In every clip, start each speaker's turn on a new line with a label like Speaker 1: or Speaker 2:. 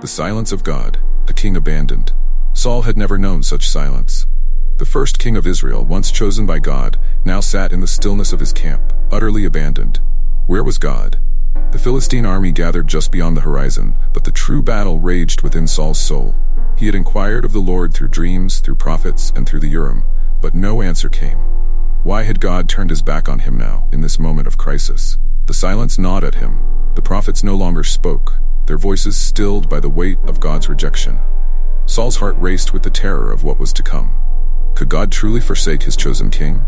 Speaker 1: The silence of God, a king abandoned. Saul had never known such silence. The first king of Israel, once chosen by God, now sat in the stillness of his camp, utterly abandoned. Where was God? The Philistine army gathered just beyond the horizon, but the true battle raged within Saul's soul. He had inquired of the Lord through dreams, through prophets, and through the Urim, but no answer came. Why had God turned his back on him now, in this moment of crisis? The silence gnawed at him. The prophets no longer spoke, their voices stilled by the weight of God's rejection. Saul's heart raced with the terror of what was to come. Could God truly forsake his chosen king?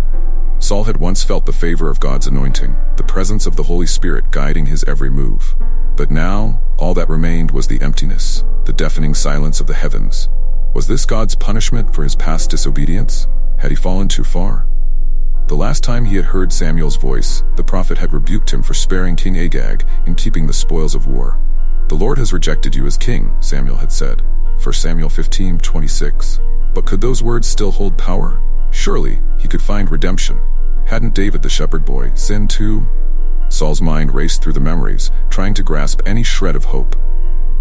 Speaker 1: Saul had once felt the favor of God's anointing, the presence of the Holy Spirit guiding his every move. But now, all that remained was the emptiness, the deafening silence of the heavens. Was this God's punishment for his past disobedience? Had he fallen too far? The last time he had heard Samuel's voice, the prophet had rebuked him for sparing King Agag and keeping the spoils of war. "The Lord has rejected you as king," Samuel had said. 1 Samuel 15:26. But could those words still hold power? Surely, he could find redemption. Hadn't David the shepherd boy sinned too? Saul's mind raced through the memories, trying to grasp any shred of hope.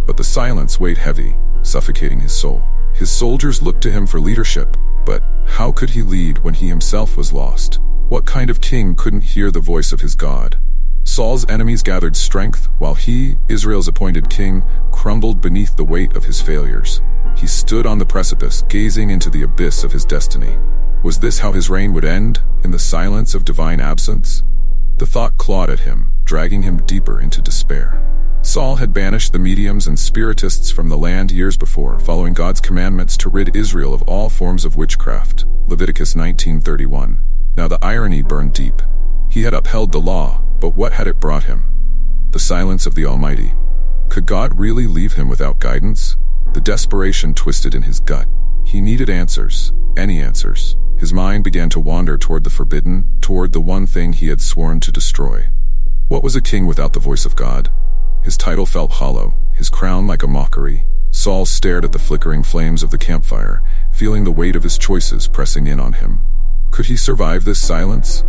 Speaker 1: But the silence weighed heavy, suffocating his soul. His soldiers looked to him for leadership, but how could he lead when he himself was lost? What kind of king couldn't hear the voice of his God? Saul's enemies gathered strength, while he, Israel's appointed king, crumbled beneath the weight of his failures. He stood on the precipice, gazing into the abyss of his destiny. Was this how his reign would end, in the silence of divine absence? The thought clawed at him, dragging him deeper into despair. Saul had banished the mediums and spiritists from the land years before, following God's commandments to rid Israel of all forms of witchcraft. Leviticus 19:31. Now the irony burned deep. He had upheld the law, but what had it brought him? The silence of the Almighty. Could God really leave him without guidance? The desperation twisted in his gut. He needed answers, any answers. His mind began to wander toward the forbidden, toward the one thing he had sworn to destroy. What was a king without the voice of God? His title felt hollow, his crown like a mockery. Saul stared at the flickering flames of the campfire, feeling the weight of his choices pressing in on him. Could he survive this silence?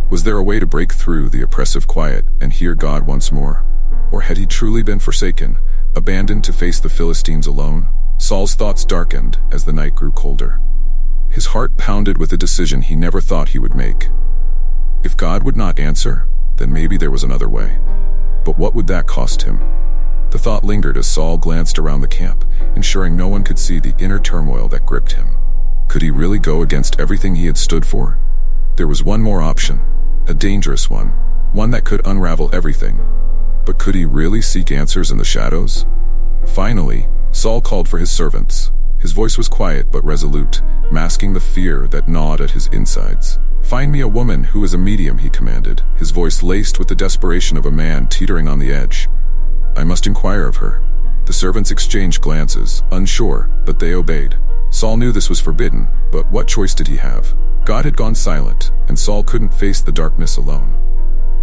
Speaker 1: Was there a way to break through the oppressive quiet and hear God once more? Or had he truly been forsaken, abandoned to face the Philistines alone? Saul's thoughts darkened as the night grew colder. His heart pounded with a decision he never thought he would make. If God would not answer, then maybe there was another way. But what would that cost him? The thought lingered as Saul glanced around the camp, ensuring no one could see the inner turmoil that gripped him. Could he really go against everything he had stood for? There was one more option, a dangerous one that could unravel everything. But could he really seek answers in the shadows? Finally, Saul called for his servants. His voice was quiet but resolute, masking the fear that gnawed at his insides. "Find me a woman who is a medium," he commanded, his voice laced with the desperation of a man teetering on the edge. "I must inquire of her." The servants exchanged glances, unsure, but they obeyed. Saul knew this was forbidden, but what choice did he have? God had gone silent, and Saul couldn't face the darkness alone.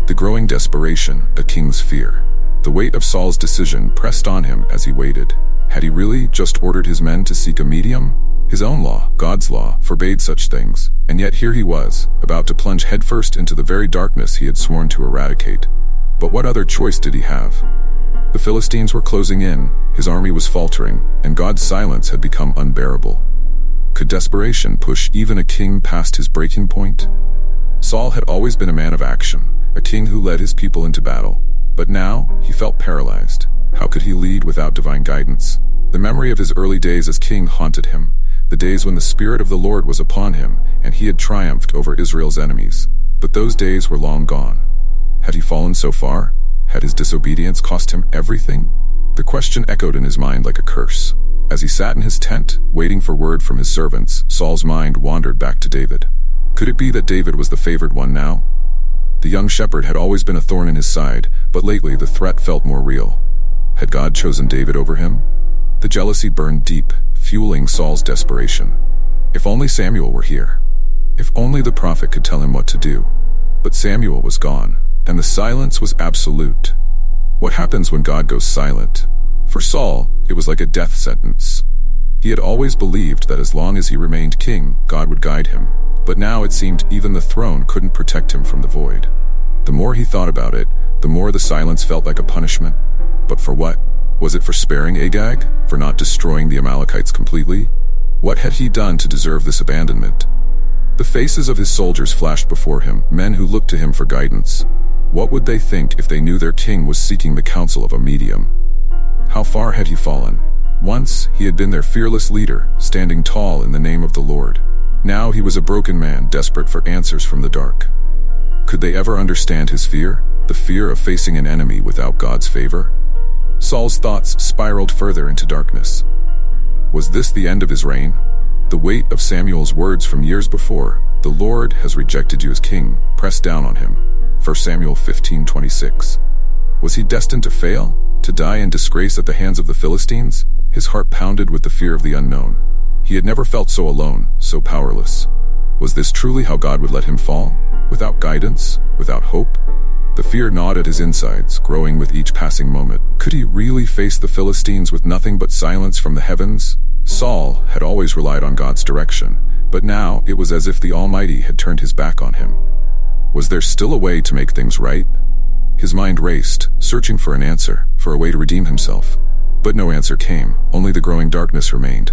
Speaker 1: The growing desperation, a king's fear. The weight of Saul's decision pressed on him as he waited. Had he really just ordered his men to seek a medium? His own law, God's law, forbade such things, and yet here he was, about to plunge headfirst into the very darkness he had sworn to eradicate. But what other choice did he have? The Philistines were closing in, his army was faltering, and God's silence had become unbearable. Could desperation push even a king past his breaking point? Saul had always been a man of action, a king who led his people into battle. But now, he felt paralyzed. How could he lead without divine guidance? The memory of his early days as king haunted him, the days when the Spirit of the Lord was upon him, and he had triumphed over Israel's enemies. But those days were long gone. Had he fallen so far? Had his disobedience cost him everything? The question echoed in his mind like a curse. As he sat in his tent, waiting for word from his servants, Saul's mind wandered back to David. Could it be that David was the favored one now? The young shepherd had always been a thorn in his side, but lately the threat felt more real. Had God chosen David over him? The jealousy burned deep, fueling Saul's desperation. If only Samuel were here. If only the prophet could tell him what to do. But Samuel was gone, and the silence was absolute. What happens when God goes silent? For Saul, it was like a death sentence. He had always believed that as long as he remained king, God would guide him. But now it seemed even the throne couldn't protect him from the void. The more he thought about it, the more the silence felt like a punishment. But for what? Was it for sparing Agag? For not destroying the Amalekites completely? What had he done to deserve this abandonment? The faces of his soldiers flashed before him, men who looked to him for guidance. What would they think if they knew their king was seeking the counsel of a medium? How far had he fallen? Once, he had been their fearless leader, standing tall in the name of the Lord. Now he was a broken man, desperate for answers from the dark. Could they ever understand his fear? The fear of facing an enemy without God's favor? Saul's thoughts spiraled further into darkness. Was this the end of his reign? The weight of Samuel's words from years before, "The Lord has rejected you as king," pressed down on him. 1 Samuel 15:26. Was he destined to fail? To die in disgrace at the hands of the Philistines? His heart pounded with the fear of the unknown. He had never felt so alone, so powerless. Was this truly how God would let him fall? Without guidance? Without hope? The fear gnawed at his insides, growing with each passing moment. Could he really face the Philistines with nothing but silence from the heavens? Saul had always relied on God's direction, but now it was as if the Almighty had turned his back on him. Was there still a way to make things right? His mind raced, searching for an answer, for a way to redeem himself. But no answer came, only the growing darkness remained.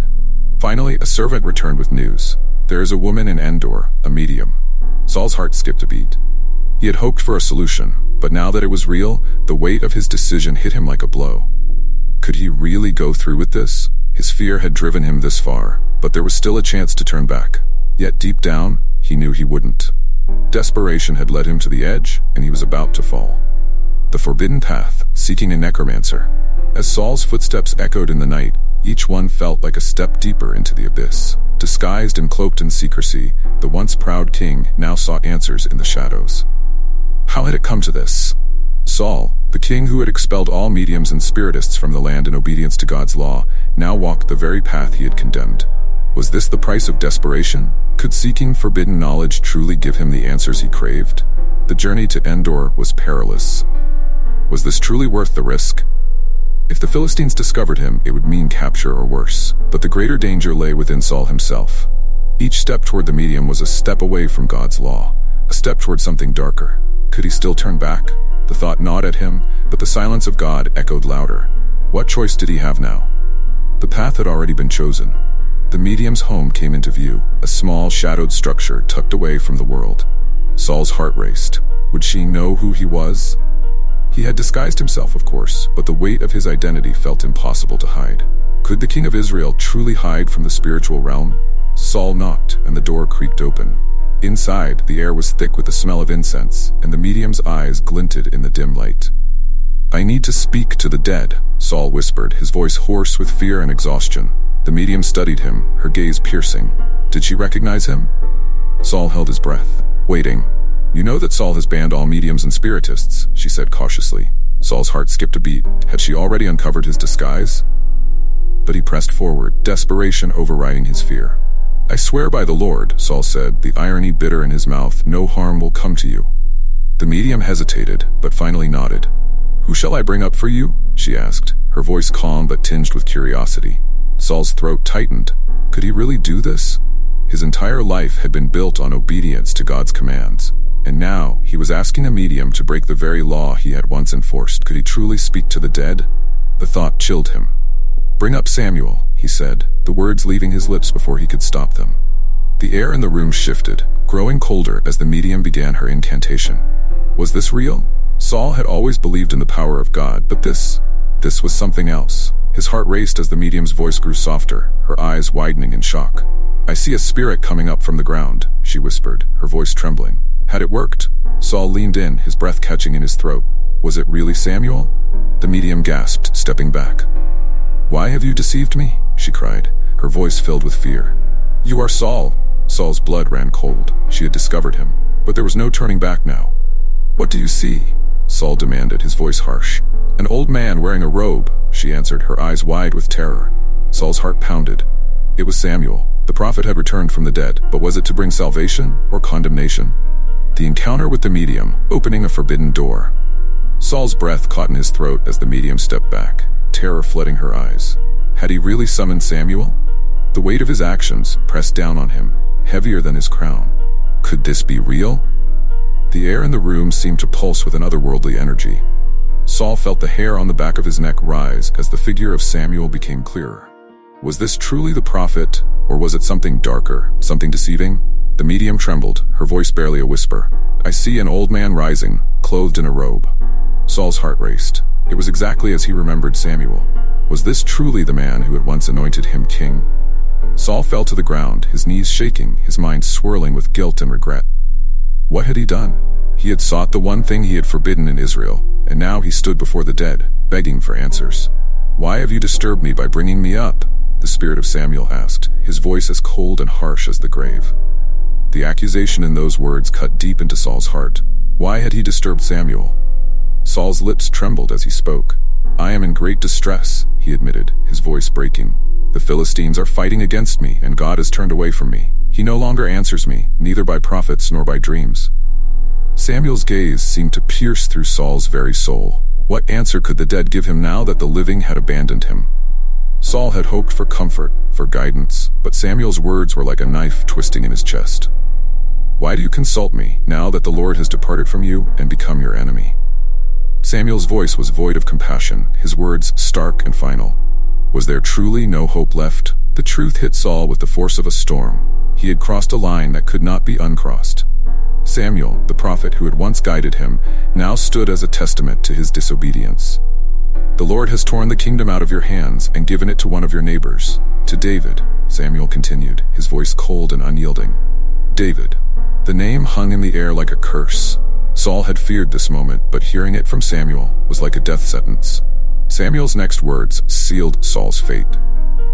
Speaker 1: Finally, a servant returned with news. "There is a woman in Endor, a medium." Saul's heart skipped a beat. He had hoped for a solution, but now that it was real, the weight of his decision hit him like a blow. Could he really go through with this? His fear had driven him this far, but there was still a chance to turn back. Yet deep down, he knew he wouldn't. Desperation had led him to the edge, and he was about to fall. The forbidden path, seeking a necromancer. As Saul's footsteps echoed in the night, each one felt like a step deeper into the abyss. Disguised and cloaked in secrecy, the once proud king now sought answers in the shadows. How had it come to this? Saul, the king who had expelled all mediums and spiritists from the land in obedience to God's law, now walked the very path he had condemned. Was this the price of desperation? Could seeking forbidden knowledge truly give him the answers he craved? The journey to Endor was perilous. Was this truly worth the risk? If the Philistines discovered him, it would mean capture or worse. But the greater danger lay within Saul himself. Each step toward the medium was a step away from God's law, a step toward something darker. Could he still turn back? The thought gnawed at him, but the silence of God echoed louder. What choice did he have now? The path had already been chosen. The medium's home came into view, a small, shadowed structure tucked away from the world. Saul's heart raced. Would she know who he was? He had disguised himself, of course, but the weight of his identity felt impossible to hide. Could the king of Israel truly hide from the spiritual realm? Saul knocked, and the door creaked open. Inside, the air was thick with the smell of incense, and the medium's eyes glinted in the dim light. "I need to speak to the dead," Saul whispered, his voice hoarse with fear and exhaustion. The medium studied him, her gaze piercing. Did she recognize him? Saul held his breath, waiting. "You know that Saul has banned all mediums and spiritists," she said cautiously. Saul's heart skipped a beat. Had she already uncovered his disguise? But he pressed forward, desperation overriding his fear. "I swear by the Lord," Saul said, the irony bitter in his mouth, "no harm will come to you." The medium hesitated, but finally nodded. "Who shall I bring up for you?" she asked, her voice calm but tinged with curiosity. Saul's throat tightened. Could he really do this? His entire life had been built on obedience to God's commands, and now he was asking a medium to break the very law he had once enforced. Could he truly speak to the dead? The thought chilled him. "Bring up Samuel," he said, the words leaving his lips before he could stop them. The air in the room shifted, growing colder as the medium began her incantation. Was this real? Saul had always believed in the power of God, but this was something else. His heart raced as the medium's voice grew softer, her eyes widening in shock. "I see a spirit coming up from the ground," she whispered, her voice trembling. Had it worked? Saul leaned in, his breath catching in his throat. Was it really Samuel? The medium gasped, stepping back. "Why have you deceived me?" she cried, her voice filled with fear. "You are Saul." Saul's blood ran cold. She had discovered him, but there was no turning back now. "What do you see?" Saul demanded, his voice harsh. "An old man wearing a robe," she answered, her eyes wide with terror. Saul's heart pounded. It was Samuel. The prophet had returned from the dead, but was it to bring salvation or condemnation? The encounter with the medium, opening a forbidden door. Saul's breath caught in his throat as the medium stepped back, terror flooding her eyes. Had he really summoned Samuel? The weight of his actions pressed down on him, heavier than his crown. Could this be real? The air in the room seemed to pulse with an otherworldly energy. Saul felt the hair on the back of his neck rise as the figure of Samuel became clearer. Was this truly the prophet, or was it something darker, something deceiving? The medium trembled, her voice barely a whisper. "I see an old man rising, clothed in a robe." Saul's heart raced. It was exactly as he remembered Samuel. Was this truly the man who had once anointed him king? Saul fell to the ground, his knees shaking, his mind swirling with guilt and regret. What had he done? He had sought the one thing he had forbidden in Israel, and now he stood before the dead, begging for answers. "Why have you disturbed me by bringing me up?" the spirit of Samuel asked, his voice as cold and harsh as the grave. The accusation in those words cut deep into Saul's heart. Why had he disturbed Samuel? Saul's lips trembled as he spoke. "I am in great distress," he admitted, his voice breaking. "The Philistines are fighting against me, and God has turned away from me. He no longer answers me, neither by prophets nor by dreams." Samuel's gaze seemed to pierce through Saul's very soul. What answer could the dead give him now that the living had abandoned him? Saul had hoped for comfort, for guidance, but Samuel's words were like a knife twisting in his chest. "Why do you consult me, now that the Lord has departed from you and become your enemy?" Samuel's voice was void of compassion, his words stark and final. Was there truly no hope left? The truth hit Saul with the force of a storm. He had crossed a line that could not be uncrossed. Samuel, the prophet who had once guided him, now stood as a testament to his disobedience. "The Lord has torn the kingdom out of your hands and given it to one of your neighbors, to David," Samuel continued, his voice cold and unyielding. David. The name hung in the air like a curse. Saul had feared this moment, but hearing it from Samuel was like a death sentence. Samuel's next words sealed Saul's fate.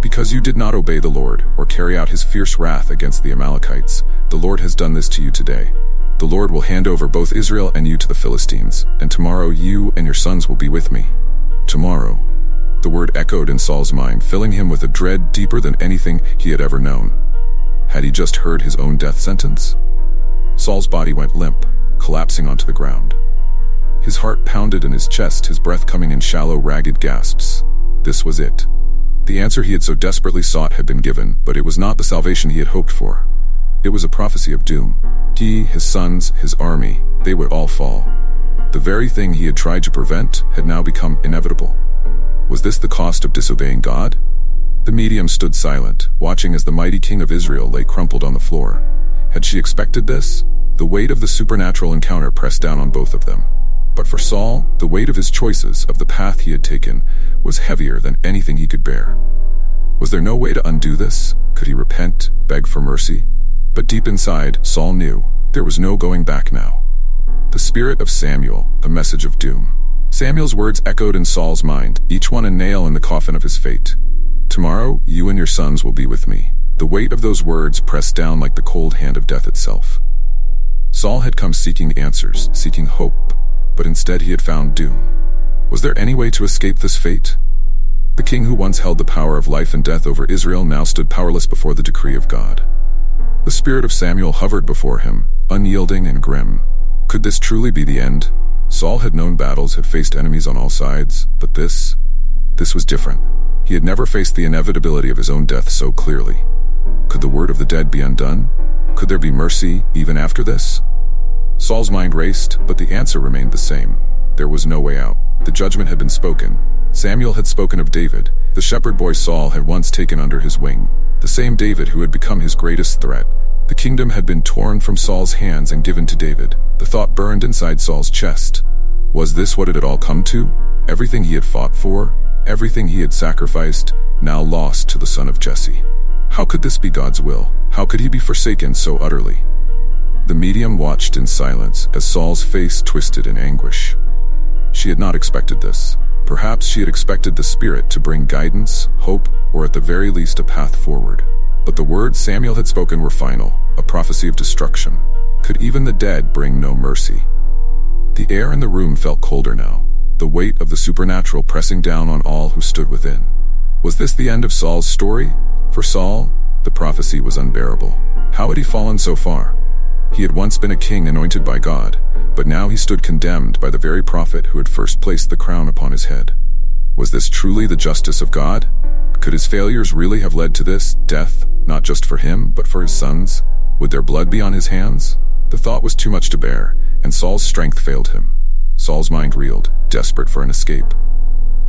Speaker 1: "Because you did not obey the Lord, or carry out his fierce wrath against the Amalekites, the Lord has done this to you today. The Lord will hand over both Israel and you to the Philistines, and tomorrow you and your sons will be with me." Tomorrow. The word echoed in Saul's mind, filling him with a dread deeper than anything he had ever known. Had he just heard his own death sentence? Saul's body went limp, collapsing onto the ground. His heart pounded in his chest, his breath coming in shallow, ragged gasps. This was it. The answer he had so desperately sought had been given, but it was not the salvation he had hoped for. It was a prophecy of doom. He, his sons, his army, they would all fall. The very thing he had tried to prevent had now become inevitable. Was this the cost of disobeying God? The medium stood silent, watching as the mighty king of Israel lay crumpled on the floor. Had she expected this? The weight of the supernatural encounter pressed down on both of them. But for Saul, the weight of his choices, of the path he had taken, was heavier than anything he could bear. Was there no way to undo this? Could he repent, beg for mercy? But deep inside, Saul knew there was no going back now. The spirit of Samuel, a message of doom. Samuel's words echoed in Saul's mind, each one a nail in the coffin of his fate. "Tomorrow, you and your sons will be with me." The weight of those words pressed down like the cold hand of death itself. Saul had come seeking answers, seeking hope, but instead he had found doom. Was there any way to escape this fate? The king who once held the power of life and death over Israel now stood powerless before the decree of God. The spirit of Samuel hovered before him, unyielding and grim. Could this truly be the end? Saul had known battles, had faced enemies on all sides, but this was different. He had never faced the inevitability of his own death so clearly. Could the word of the dead be undone? Could there be mercy even after this? Saul's mind raced, but the answer remained the same. There was no way out. The judgment had been spoken. Samuel had spoken of David, the shepherd boy Saul had once taken under his wing. The same David who had become his greatest threat. The kingdom had been torn from Saul's hands and given to David. The thought burned inside Saul's chest. Was this what it had all come to? Everything he had fought for, everything he had sacrificed, now lost to the son of Jesse. How could this be God's will? How could he be forsaken so utterly? The medium watched in silence as Saul's face twisted in anguish. She had not expected this. Perhaps she had expected the Spirit to bring guidance, hope, or at the very least a path forward. But the words Samuel had spoken were final, a prophecy of destruction. Could even the dead bring no mercy? The air in the room felt colder now, the weight of the supernatural pressing down on all who stood within. Was this the end of Saul's story? For Saul, the prophecy was unbearable. How had he fallen so far? He had once been a king anointed by God, but now he stood condemned by the very prophet who had first placed the crown upon his head. Was this truly the justice of God? Could his failures really have led to this death, not just for him, but for his sons? Would their blood be on his hands? The thought was too much to bear, and Saul's strength failed him. Saul's mind reeled, desperate for an escape.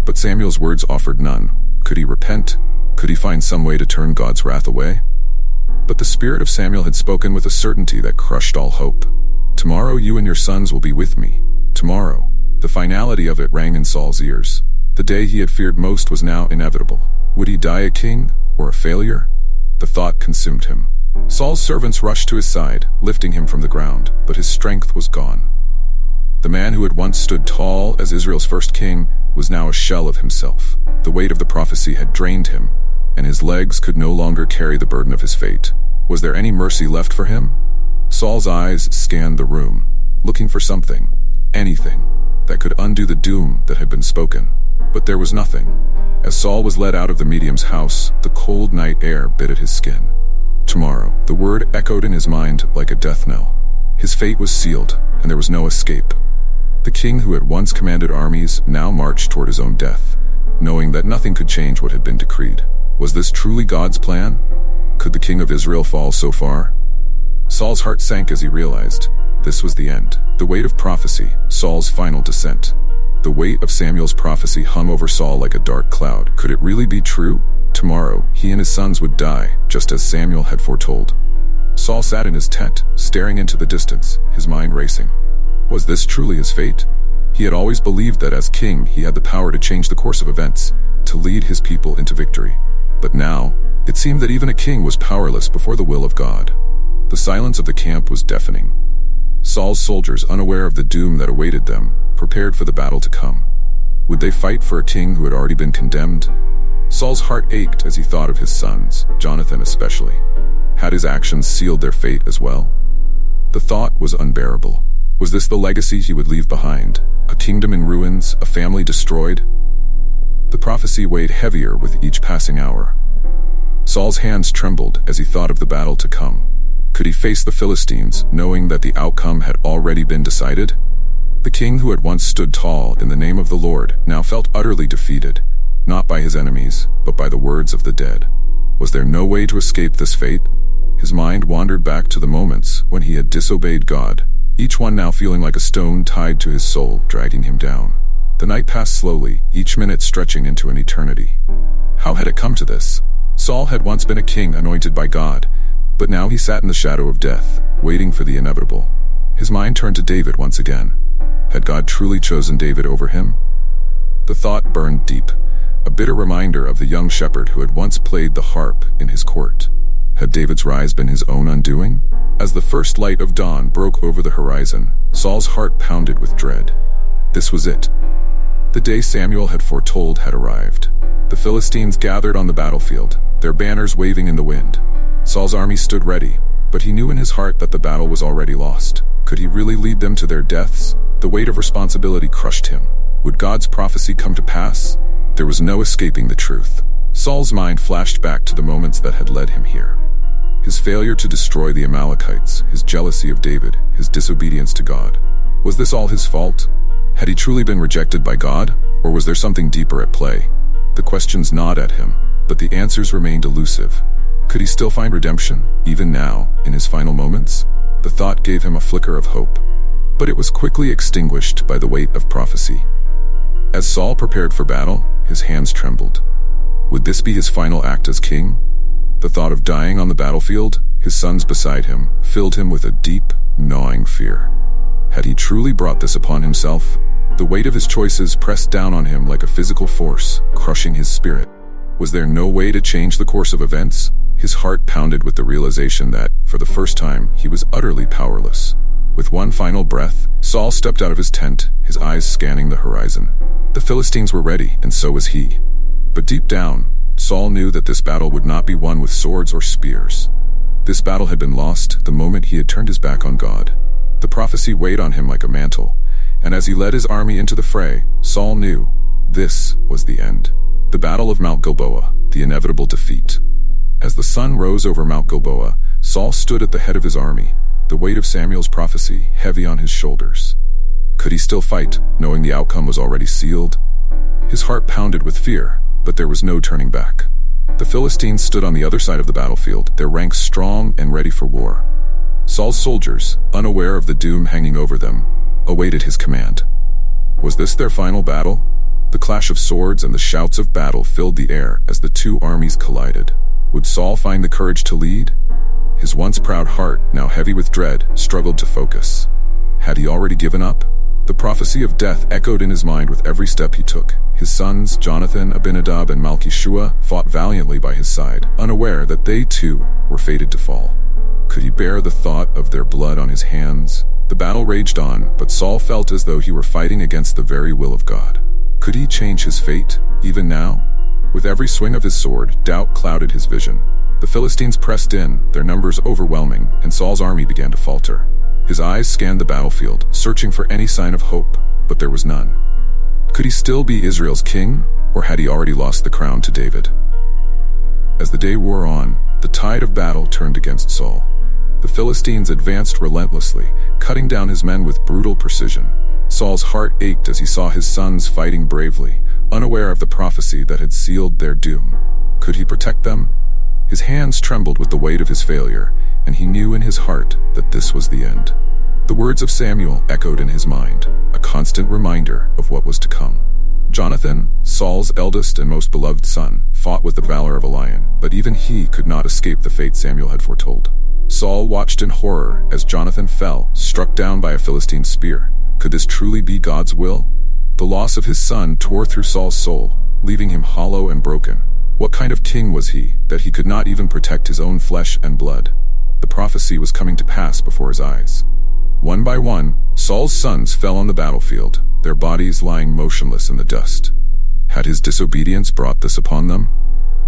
Speaker 1: But Samuel's words offered none. Could he repent? Could he find some way to turn God's wrath away? But the spirit of Samuel had spoken with a certainty that crushed all hope. Tomorrow you and your sons will be with me. Tomorrow. The finality of it rang in Saul's ears. The day he had feared most was now inevitable. Would he die a king or a failure? The thought consumed him. Saul's servants rushed to his side, lifting him from the ground, but his strength was gone. The man who had once stood tall as Israel's first king was now a shell of himself. The weight of the prophecy had drained him, and his legs could no longer carry the burden of his fate. Was there any mercy left for him? Saul's eyes scanned the room, looking for something, anything, that could undo the doom that had been spoken. But there was nothing. As Saul was led out of the medium's house, the cold night air bit at his skin. Tomorrow, the word echoed in his mind like a death knell. His fate was sealed, and there was no escape. The king who had once commanded armies now marched toward his own death, knowing that nothing could change what had been decreed. Was this truly God's plan? Could the king of Israel fall so far? Saul's heart sank as he realized this was the end. The weight of prophecy, Saul's final descent. The weight of Samuel's prophecy hung over Saul like a dark cloud. Could it really be true? Tomorrow, he and his sons would die, just as Samuel had foretold. Saul sat in his tent, staring into the distance, his mind racing. Was this truly his fate? He had always believed that as king, he had the power to change the course of events, to lead his people into victory. But now, it seemed that even a king was powerless before the will of God. The silence of the camp was deafening. Saul's soldiers, unaware of the doom that awaited them, prepared for the battle to come. Would they fight for a king who had already been condemned? Saul's heart ached as he thought of his sons, Jonathan especially. Had his actions sealed their fate as well? The thought was unbearable. Was this the legacy he would leave behind? A kingdom in ruins, a family destroyed? The prophecy weighed heavier with each passing hour. Saul's hands trembled as he thought of the battle to come. Could he face the Philistines, knowing that the outcome had already been decided? The king who had once stood tall in the name of the Lord now felt utterly defeated, not by his enemies, but by the words of the dead. Was there no way to escape this fate? His mind wandered back to the moments when he had disobeyed God, each one now feeling like a stone tied to his soul, dragging him down. The night passed slowly, each minute stretching into an eternity. How had it come to this? Saul had once been a king anointed by God, but now he sat in the shadow of death, waiting for the inevitable. His mind turned to David once again. Had God truly chosen David over him? The thought burned deep, a bitter reminder of the young shepherd who had once played the harp in his court. Had David's rise been his own undoing? As the first light of dawn broke over the horizon, Saul's heart pounded with dread. This was it. The day Samuel had foretold had arrived. The Philistines gathered on the battlefield, their banners waving in the wind. Saul's army stood ready, but he knew in his heart that the battle was already lost. Could he really lead them to their deaths? The weight of responsibility crushed him. Would God's prophecy come to pass? There was no escaping the truth. Saul's mind flashed back to the moments that had led him here. His failure to destroy the Amalekites, his jealousy of David, his disobedience to God. Was this all his fault? Had he truly been rejected by God, or was there something deeper at play? The questions gnawed at him, but the answers remained elusive. Could he still find redemption, even now, in his final moments? The thought gave him a flicker of hope, but it was quickly extinguished by the weight of prophecy. As Saul prepared for battle, his hands trembled. Would this be his final act as king? The thought of dying on the battlefield, his sons beside him, filled him with a deep, gnawing fear. Had he truly brought this upon himself? The weight of his choices pressed down on him like a physical force, crushing his spirit. Was there no way to change the course of events? His heart pounded with the realization that, for the first time, he was utterly powerless. With one final breath, Saul stepped out of his tent, his eyes scanning the horizon. The Philistines were ready, and so was he. But deep down, Saul knew that this battle would not be won with swords or spears. This battle had been lost the moment he had turned his back on God. The prophecy weighed on him like a mantle, and as he led his army into the fray, Saul knew this was the end. The Battle of Mount Gilboa, the inevitable defeat. As the sun rose over Mount Gilboa, Saul stood at the head of his army, the weight of Samuel's prophecy heavy on his shoulders. Could he still fight, knowing the outcome was already sealed? His heart pounded with fear, but there was no turning back. The Philistines stood on the other side of the battlefield, their ranks strong and ready for war. Saul's soldiers, unaware of the doom hanging over them, awaited his command. Was this their final battle? The clash of swords and the shouts of battle filled the air as the two armies collided. Would Saul find the courage to lead? His once proud heart, now heavy with dread, struggled to focus. Had he already given up? The prophecy of death echoed in his mind with every step he took. His sons, Jonathan, Abinadab, and Malchishua, fought valiantly by his side, unaware that they too were fated to fall. Could he bear the thought of their blood on his hands? The battle raged on, but Saul felt as though he were fighting against the very will of God. Could he change his fate, even now? With every swing of his sword, doubt clouded his vision. The Philistines pressed in, their numbers overwhelming, and Saul's army began to falter. His eyes scanned the battlefield, searching for any sign of hope, but there was none. Could he still be Israel's king, or had he already lost the crown to David? As the day wore on, the tide of battle turned against Saul. The Philistines advanced relentlessly, cutting down his men with brutal precision. Saul's heart ached as he saw his sons fighting bravely, unaware of the prophecy that had sealed their doom. Could he protect them? His hands trembled with the weight of his failure, and he knew in his heart that this was the end. The words of Samuel echoed in his mind, a constant reminder of what was to come. Jonathan, Saul's eldest and most beloved son, fought with the valor of a lion, but even he could not escape the fate Samuel had foretold. Saul watched in horror as Jonathan fell, struck down by a Philistine spear. Could this truly be God's will? The loss of his son tore through Saul's soul, leaving him hollow and broken. What kind of king was he, that he could not even protect his own flesh and blood? The prophecy was coming to pass before his eyes. One by one, Saul's sons fell on the battlefield, their bodies lying motionless in the dust. Had his disobedience brought this upon them?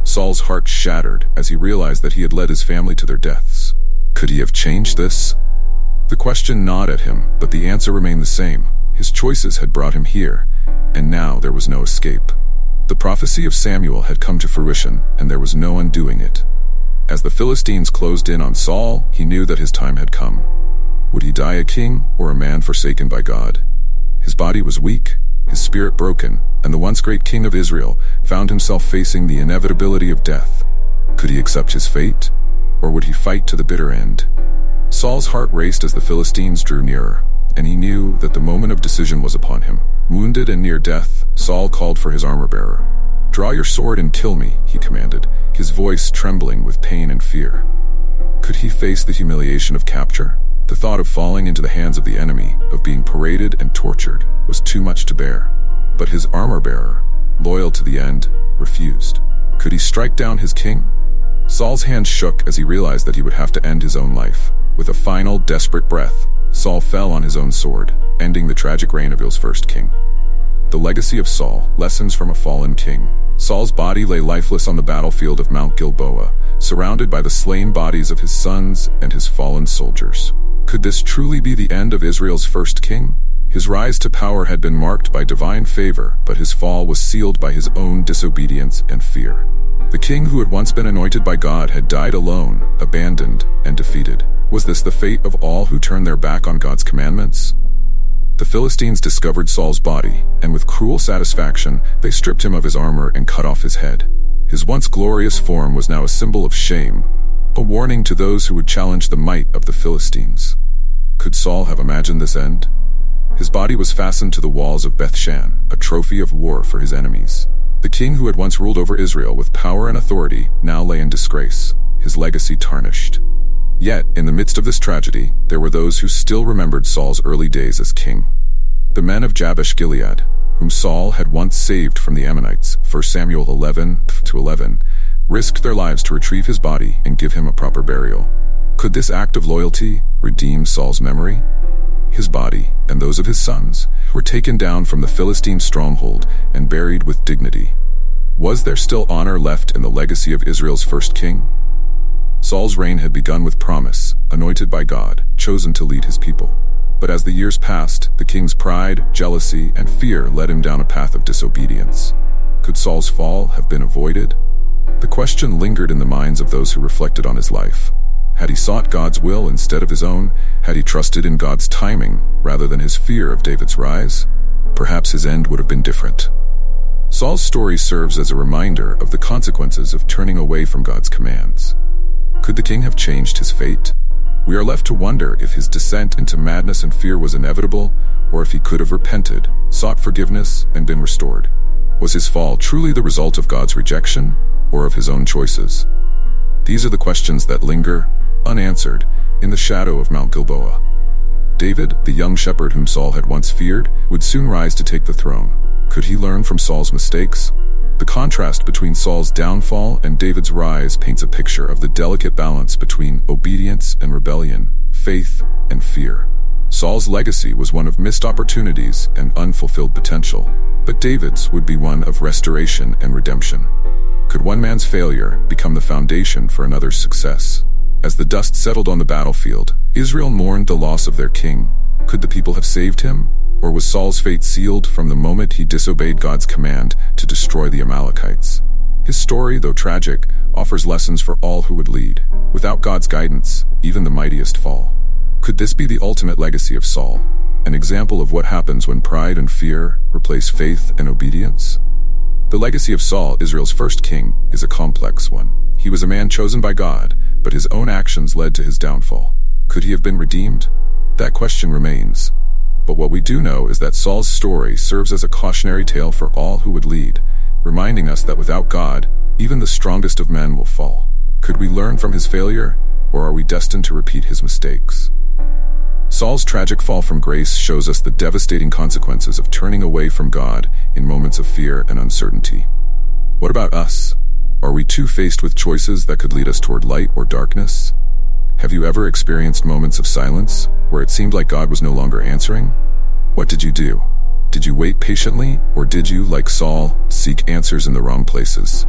Speaker 1: Saul's heart shattered as he realized that he had led his family to their deaths. Could he have changed this? The question gnawed at him, but the answer remained the same. His choices had brought him here, and now there was no escape. The prophecy of Samuel had come to fruition, and there was no undoing it. As the Philistines closed in on Saul, he knew that his time had come. Would he die a king or a man forsaken by God? His body was weak, his spirit broken, and the once great king of Israel found himself facing the inevitability of death. Could he accept his fate, or would he fight to the bitter end? Saul's heart raced as the Philistines drew nearer, and he knew that the moment of decision was upon him. Wounded and near death, Saul called for his armor-bearer. "Draw your sword and kill me," he commanded, his voice trembling with pain and fear. Could he face the humiliation of capture? The thought of falling into the hands of the enemy, of being paraded and tortured, was too much to bear. But his armor-bearer, loyal to the end, refused. Could he strike down his king? Saul's hands shook as he realized that he would have to end his own life. With a final, desperate breath, Saul fell on his own sword, ending the tragic reign of Israel's first king. The legacy of Saul, lessons from a fallen king. Saul's body lay lifeless on the battlefield of Mount Gilboa, surrounded by the slain bodies of his sons and his fallen soldiers. Could this truly be the end of Israel's first king? His rise to power had been marked by divine favor, but his fall was sealed by his own disobedience and fear. The king who had once been anointed by God had died alone, abandoned, and defeated. Was this the fate of all who turned their back on God's commandments? The Philistines discovered Saul's body, and with cruel satisfaction, they stripped him of his armor and cut off his head. His once glorious form was now a symbol of shame, a warning to those who would challenge the might of the Philistines. Could Saul have imagined this end? His body was fastened to the walls of Beth-shan, a trophy of war for his enemies. The king who had once ruled over Israel with power and authority now lay in disgrace, his legacy tarnished. Yet, in the midst of this tragedy, there were those who still remembered Saul's early days as king. The men of Jabesh-Gilead, whom Saul had once saved from the Ammonites, 1 Samuel 11-11, risked their lives to retrieve his body and give him a proper burial. Could this act of loyalty redeem Saul's memory? His body, and those of his sons, were taken down from the Philistine stronghold and buried with dignity. Was there still honor left in the legacy of Israel's first king? Saul's reign had begun with promise, anointed by God, chosen to lead his people. But as the years passed, the king's pride, jealousy, and fear led him down a path of disobedience. Could Saul's fall have been avoided? The question lingered in the minds of those who reflected on his life. Had he sought God's will instead of his own? Had he trusted in God's timing rather than his fear of David's rise? Perhaps his end would have been different. Saul's story serves as a reminder of the consequences of turning away from God's commands. Could the king have changed his fate? We are left to wonder if his descent into madness and fear was inevitable, or if he could have repented, sought forgiveness, and been restored. Was his fall truly the result of God's rejection, or of his own choices? These are the questions that linger, unanswered, in the shadow of Mount Gilboa. David, the young shepherd whom Saul had once feared, would soon rise to take the throne. Could he learn from Saul's mistakes? The contrast between Saul's downfall and David's rise paints a picture of the delicate balance between obedience and rebellion, faith and fear. Saul's legacy was one of missed opportunities and unfulfilled potential, but David's would be one of restoration and redemption. Could one man's failure become the foundation for another's success? As the dust settled on the battlefield, Israel mourned the loss of their king. Could the people have saved him? Or was Saul's fate sealed from the moment he disobeyed God's command to destroy the Amalekites? His story, though tragic, offers lessons for all who would lead. Without God's guidance, even the mightiest fall. Could this be the ultimate legacy of Saul? An example of what happens when pride and fear replace faith and obedience? The legacy of Saul, Israel's first king, is a complex one. He was a man chosen by God, but his own actions led to his downfall. Could he have been redeemed? That question remains. But what we do know is that Saul's story serves as a cautionary tale for all who would lead, reminding us that without God, even the strongest of men will fall. Could we learn from his failure, or are we destined to repeat his mistakes? Saul's tragic fall from grace shows us the devastating consequences of turning away from God in moments of fear and uncertainty. What about us? Are we too faced with choices that could lead us toward light or darkness? Have you ever experienced moments of silence, where it seemed like God was no longer answering? What did you do? Did you wait patiently, or did you, like Saul, seek answers in the wrong places?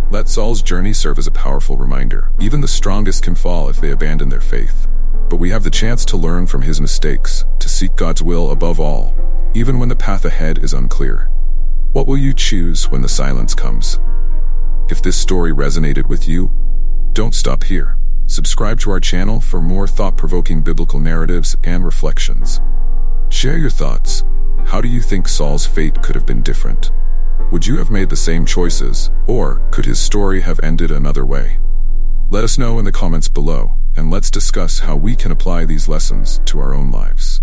Speaker 1: Let Saul's journey serve as a powerful reminder. Even the strongest can fall if they abandon their faith. But we have the chance to learn from his mistakes, to seek God's will above all, even when the path ahead is unclear. What will you choose when the silence comes? If this story resonated with you, don't stop here. Subscribe to our channel for more thought-provoking biblical narratives and reflections. Share your thoughts. How do you think Saul's fate could have been different? Would you have made the same choices, or could his story have ended another way? Let us know in the comments below, and let's discuss how we can apply these lessons to our own lives.